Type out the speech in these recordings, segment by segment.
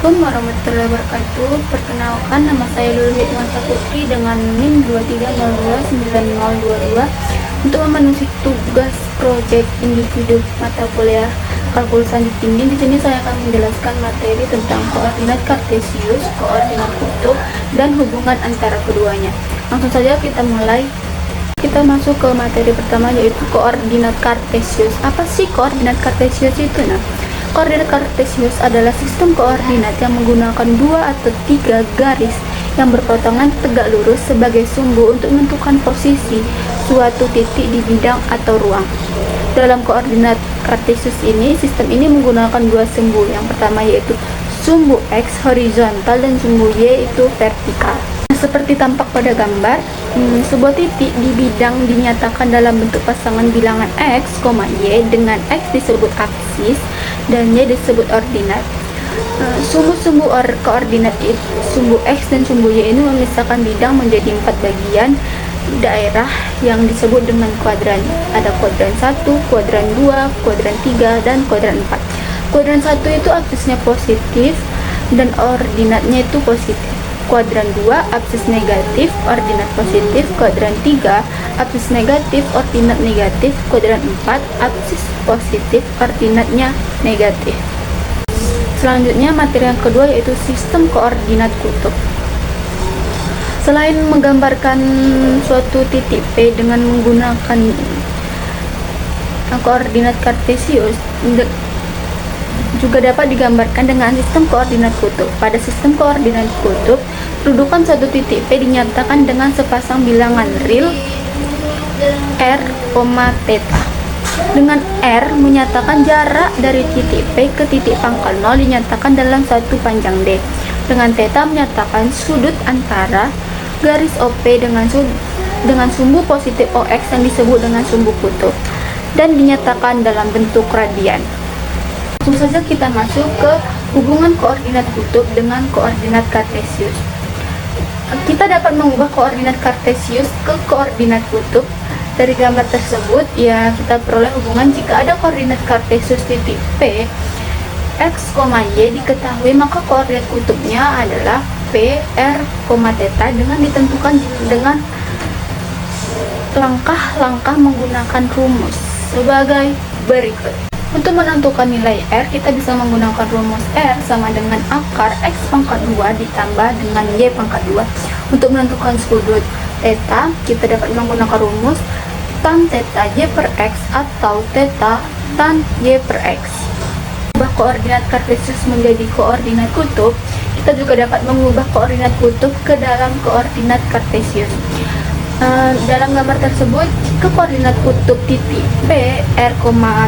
Assalamualaikum warahmatullahi wabarakatuh. Perkenalkan, nama saya Lulu Hikmah Putri dengan NIM 23029022 untuk memenuhi tugas proyek individu mata kuliah kalkulusan tinggi. Di sini saya akan menjelaskan materi tentang koordinat kartesius, koordinat kutub, dan hubungan antara keduanya. Langsung saja kita mulai. Kita masuk ke materi pertama, yaitu koordinat kartesius. Apa sih koordinat kartesius itu? Koordinat kartesius adalah sistem koordinat yang menggunakan 2 atau 3 garis yang berpotongan tegak lurus sebagai sumbu untuk menentukan posisi suatu titik di bidang atau ruang. Dalam koordinat kartesius ini, sistem ini menggunakan 2 sumbu. Yang pertama yaitu sumbu X horizontal dan sumbu Y itu vertikal. Seperti tampak pada gambar, sebuah titik di bidang dinyatakan dalam bentuk pasangan bilangan X, Y dengan X disebut aksis dan Y disebut ordinat. Sumbu-sumbu koordinat sumbu X dan sumbu Y ini memisahkan bidang menjadi 4 bagian daerah yang disebut dengan kuadran. Ada kuadran 1, kuadran 2, kuadran 3, dan kuadran 4. Kuadran 1 itu aksisnya positif dan ordinatnya itu positif. Kuadran 2 aksis negatif, ordinat positif. Kuadran 3 aksis negatif, ordinat negatif. Kuadran 4 aksis positif, ordinatnya negatif. Selanjutnya materi yang kedua yaitu sistem koordinat kutub. Selain menggambarkan suatu titik P dengan menggunakan koordinat kartesius, juga dapat digambarkan dengan sistem koordinat kutub. Pada sistem koordinat kutub, kedudukan suatu titik P dinyatakan dengan sepasang bilangan real r, theta. Dengan r menyatakan jarak dari titik P ke titik pangkal 0 dinyatakan dalam satu panjang D. Dengan theta menyatakan sudut antara garis OP dengan sumbu positif OX yang disebut dengan sumbu kutub dan dinyatakan dalam bentuk radian. Langsung saja kita masuk ke hubungan koordinat kutub dengan koordinat kartesius. Kita dapat mengubah koordinat kartesius ke koordinat kutub. Dari gambar tersebut, ya kita peroleh hubungan jika ada koordinat kartesius titik P, X, Y diketahui, maka koordinat kutubnya adalah P, R, theta dengan ditentukan dengan langkah-langkah menggunakan rumus sebagai berikut. Untuk menentukan nilai R, kita bisa menggunakan rumus R sama dengan akar X pangkat 2 ditambah dengan Y pangkat 2. Untuk menentukan sudut theta, kita dapat menggunakan rumus tan theta Y per X atau theta tan Y per X. Mengubah koordinat kartesius menjadi koordinat kutub, kita juga dapat mengubah koordinat kutub ke dalam koordinat kartesius. Dalam gambar tersebut, jika koordinat kutub titik P, R,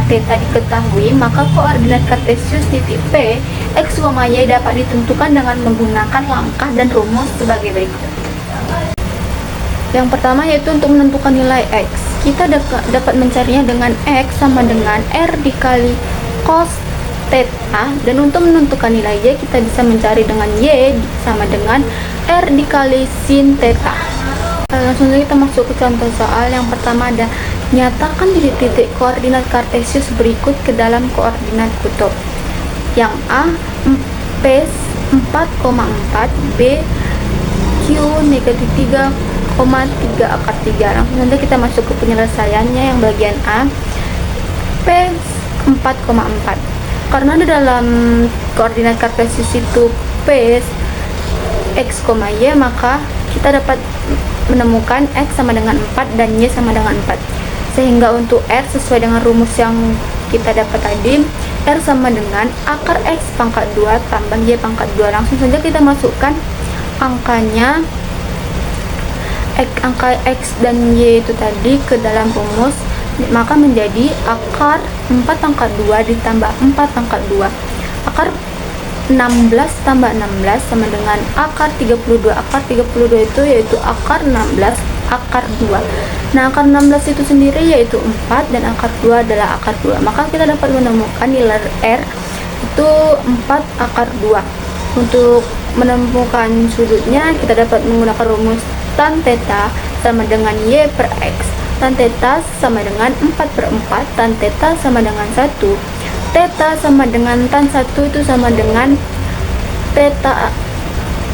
theta diketahui, maka koordinat kartesius titik P, X, Y dapat ditentukan dengan menggunakan langkah dan rumus sebagai berikut. Yang pertama yaitu untuk menentukan nilai X. Kita dapat mencarinya dengan X sama dengan R dikali cos theta, dan untuk menentukan nilai Y kita bisa mencari dengan Y sama dengan R dikali sin theta. Langsung saja kita masuk ke contoh soal. Yang pertama ada nyatakan titik koordinat kartesius berikut ke dalam koordinat kutub. Yang A, P 4,4, B Q negatif 3,3 akar 3. Langsung saja kita masuk ke penyelesaiannya. Yang bagian A, P 4,4. Karena di dalam koordinat kartesius itu P, X, Y, maka kita dapat menemukan X sama dengan 4 dan Y sama dengan 4. Sehingga untuk R sesuai dengan rumus yang kita dapat tadi, R sama dengan akar X pangkat 2 tambah Y pangkat 2. Langsung saja kita masukkan angkanya, angka X dan Y itu tadi ke dalam rumus, maka menjadi akar 4 pangkat 2 ditambah 4 pangkat 2. Akar 16 tambah 16 sama dengan akar 32. Akar 32 itu yaitu akar 16 akar 2. Nah, akar 16 itu sendiri yaitu 4 dan akar 2 adalah akar 2. Maka kita dapat menemukan nilai R itu 4 akar 2. Untuk menemukan sudutnya, kita dapat menggunakan rumus tan theta sama dengan Y per X. Tan theta sama dengan 4 per 4, tan theta sama dengan 1. Theta sama dengan tan 1 itu sama dengan Theta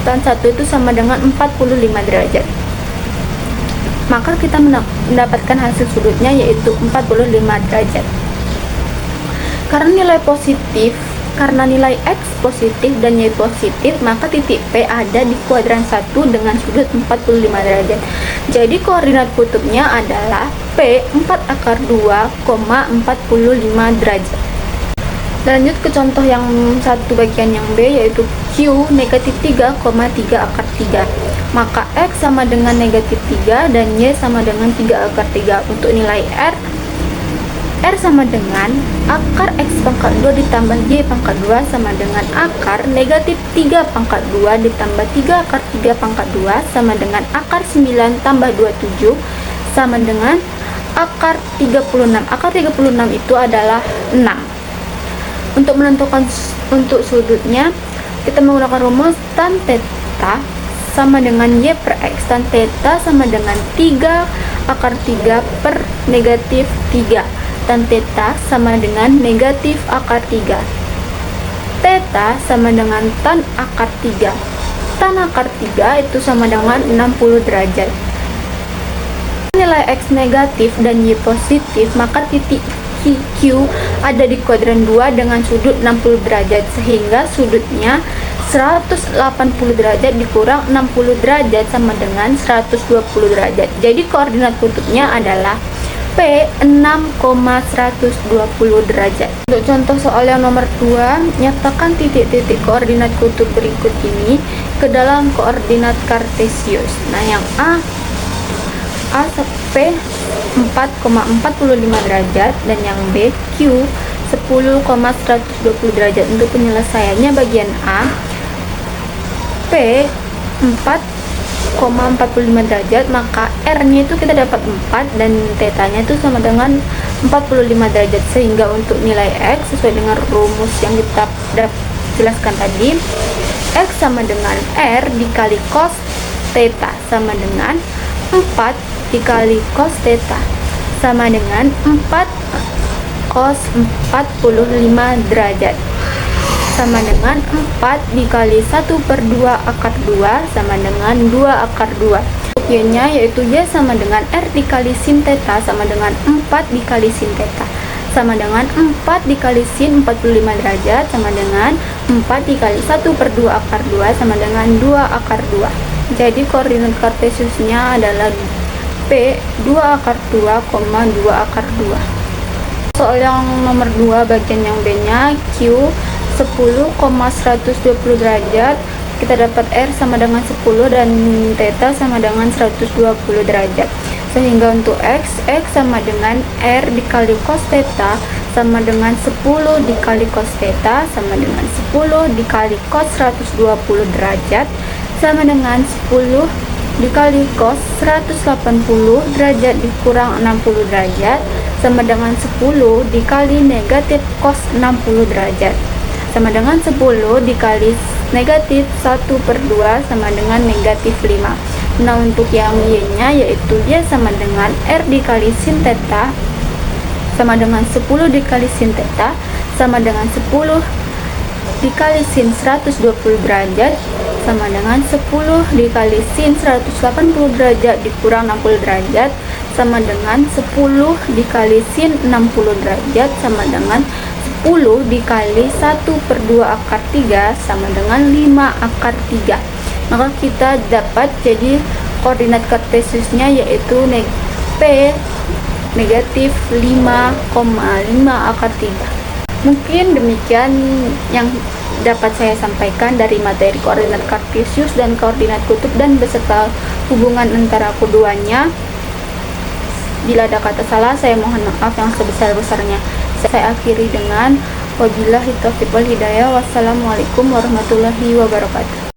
tan 1 itu sama dengan 45 derajat. Maka kita mendapatkan hasil sudutnya yaitu 45 derajat. Karena nilai X positif dan Y positif, maka titik P ada di kuadran 1 dengan sudut 45 derajat. Jadi koordinat kutubnya adalah P 4/2,45 derajat. Lanjut ke contoh yang satu bagian yang B, yaitu Q negatif 3,3/3. Maka X sama dengan negatif 3 dan Y sama dengan 3/3. Untuk nilai R sama dengan akar X pangkat 2 ditambah Y pangkat 2 sama dengan akar negatif 3 pangkat 2 ditambah 3/3 pangkat 2 sama dengan akar 9 tambah 27 sama dengan akar 36. Akar 36 itu adalah 6. Untuk menentukan untuk sudutnya, kita menggunakan rumus tan theta sama dengan Y per X. Tan theta sama dengan 3/3 per negatif 3. Tan theta sama dengan negatif akar 3. Theta sama dengan tan akar 3. Tan akar 3 itu sama dengan 60 derajat. Nilai X negatif dan Y positif, maka titik Q ada di kuadran 2 dengan sudut 60 derajat, sehingga sudutnya 180 derajat dikurang 60 derajat sama dengan 120 derajat. Jadi koordinat kutubnya adalah P 6,120 derajat. Untuk contoh soal yang nomor 2, nyatakan titik-titik koordinat kutub berikut ini ke dalam koordinat kartesius. Nah, yang A P 4,45 derajat dan yang B Q 10,120 derajat. Untuk penyelesaiannya bagian A, P 4,45 derajat, maka R-nya itu kita dapat 4 dan θ-nya itu sama dengan 45 derajat, sehingga untuk nilai X sesuai dengan rumus yang kita jelaskan tadi, X sama dengan R dikali cos θ sama dengan 4 dikali cos θ sama dengan 4 cos 45 derajat sama dengan 4 dikali 1/2 akar 2 sama dengan 2 akar 2. Y-nya yaitu Y sama dengan R dikali sin θ sama dengan 4 dikali sin θ sama dengan 4 dikali sin 45 derajat sama dengan 4 dikali 1/2 akar 2 sama dengan 2 akar 2. Jadi koordinat kartesiusnya adalah P 2 akar 2, 2 akar 2. Soal yang nomor 2 bagian yang B-nya Q 10,120 derajat, kita dapat R sama dengan 10 dan θ sama dengan 120 derajat, sehingga untuk X sama dengan R dikali cos θ sama dengan 10 dikali cos θ sama dengan 10 dikali cos 120 derajat sama dengan 10 dikali cos 180 derajat dikurang 60 derajat sama dengan 10 dikali negatif cos 60 derajat sama dengan 10 dikali negatif 1/2 sama dengan negatif 5. Nah, untuk yang Y-nya yaitu Y sama dengan R dikali sin θ sama dengan 10 dikali sin θ sama dengan 10 dikali sin 120 derajat sama dengan 10 dikali sin 180 derajat dikurang 60 derajat sama dengan 10 dikali sin 60 derajat sama dengan 10 dikali 1/2 akar 3 sama dengan 5 akar 3. Maka kita dapat jadi koordinat kartesiusnya yaitu P negatif 5,5 akar 3. Mungkin demikian yang dapat saya sampaikan dari materi koordinat kartesius dan koordinat kutub dan beserta hubungan antara keduanya. Bila ada kata salah, saya mohon maaf yang sebesar-besarnya. Saya akhiri dengan wabillahi taufiq wal hidayah. Wassalamualaikum warahmatullahi wabarakatuh.